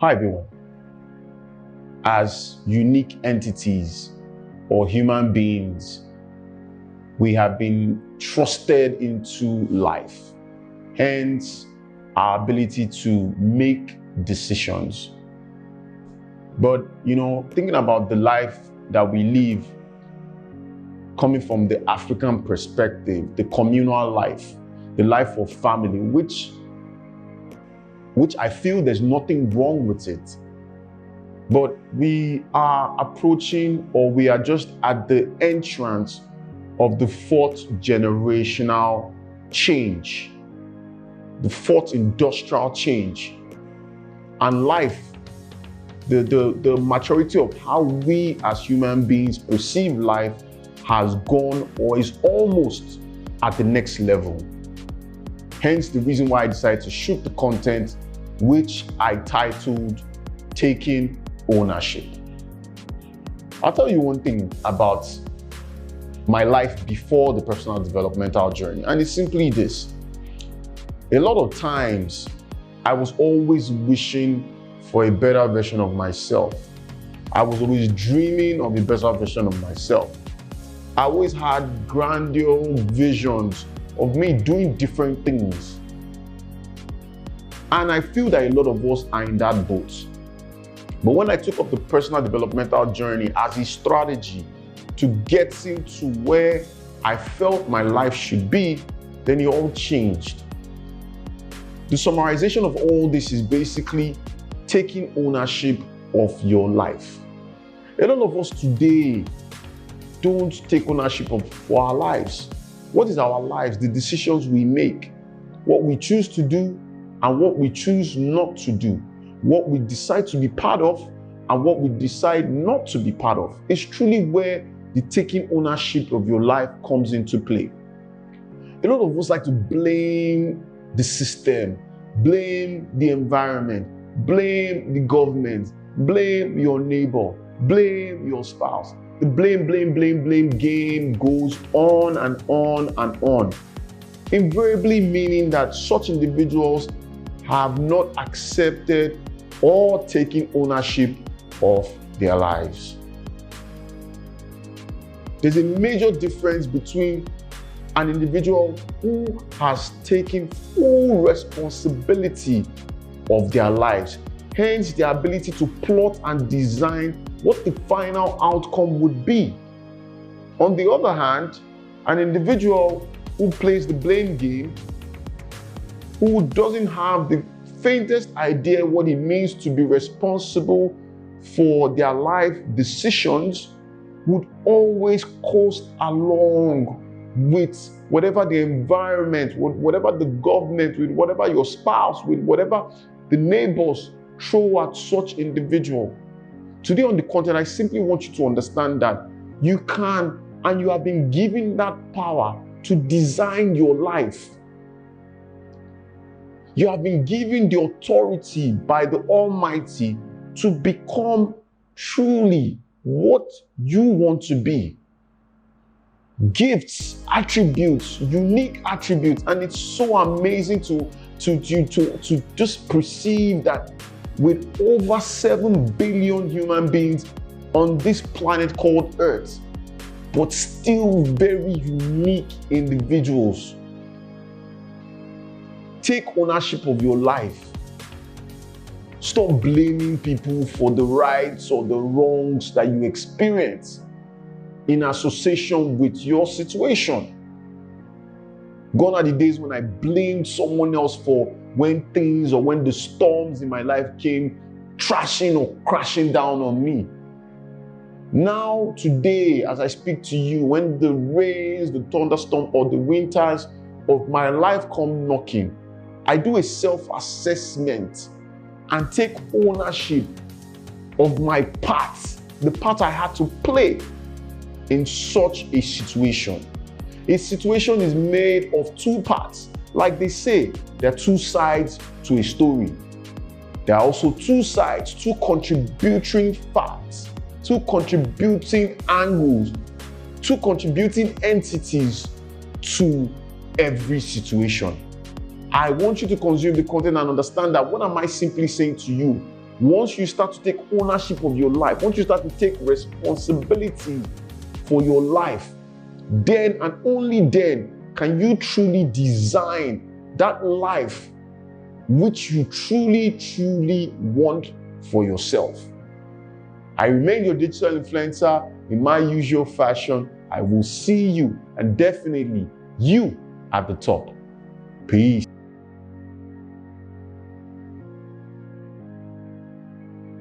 Hi everyone. As unique entities or human beings, we have been trusted into life, hence our ability to make decisions. But thinking about the life that we live, coming from the African perspective, the communal life, the life of family, which I feel there's nothing wrong with it. But we are approaching, or we are just at the entrance of the fourth generational change, the fourth industrial change. And life, the maturity of how we as human beings perceive life has gone, or is almost at the next level. Hence the reason why I decided to shoot the content, which I titled Taking Ownership. I'll tell you one thing about my life before the personal developmental journey, and it's simply this. A lot of times, I was always wishing for a better version of myself. I was always dreaming of a better version of myself. I always had grandiose visions of me doing different things. And I feel that a lot of us are in that boat. But when I took up the personal developmental journey as a strategy to get into where I felt my life should be, then it all changed. The summarization of all this is basically taking ownership of your life. A lot of us today don't take ownership for our lives. What is our lives? The decisions we make, what we choose to do and what we choose not to do, what we decide to be part of and what we decide not to be part of. It's truly where the taking ownership of your life comes into play. A lot of us like to blame the system, blame the environment, blame the government, blame your neighbor, blame your spouse. The blame game goes on and on and on, invariably meaning that such individuals have not accepted or taken ownership of their lives. There's a major difference between an individual who has taken full responsibility of their lives, hence their ability to plot and design what the final outcome would be. On the other hand, an individual who plays the blame game, who doesn't have the faintest idea what it means to be responsible for their life decisions, would always coast along with whatever the environment, with whatever the government, with whatever your spouse, with whatever the neighbors throw at such individual. Today on the content, I simply want you to understand that you can, and you have been given that power to design your life. You have been given the authority by the Almighty to become truly what you want to be. Gifts, attributes, unique attributes, and it's so amazing to just perceive that with over 7 billion human beings on this planet called Earth, but still very unique individuals. Take ownership of your life. Stop blaming people for the rights or the wrongs that you experience in association with your situation. Gone are the days when I blamed someone else for when things or when the storms in my life came trashing or crashing down on me. Now, today, as I speak to you, when the rains, the thunderstorm, or the winters of my life come knocking, I do a self-assessment and take ownership of my part, the part I had to play in such a situation. A situation is made of two parts. Like they say, there are two sides to a story. There are also two sides, two contributing facts, two contributing angles, two contributing entities to every situation. I want you to consume the content and understand that what am I simply saying to you Once you start to take ownership of your life, once you start to take responsibility for your life, then and only then can you truly design that life which you truly want for yourself. I remain your digital influencer in my usual fashion. I will see you, and definitely you, at the top. Peace.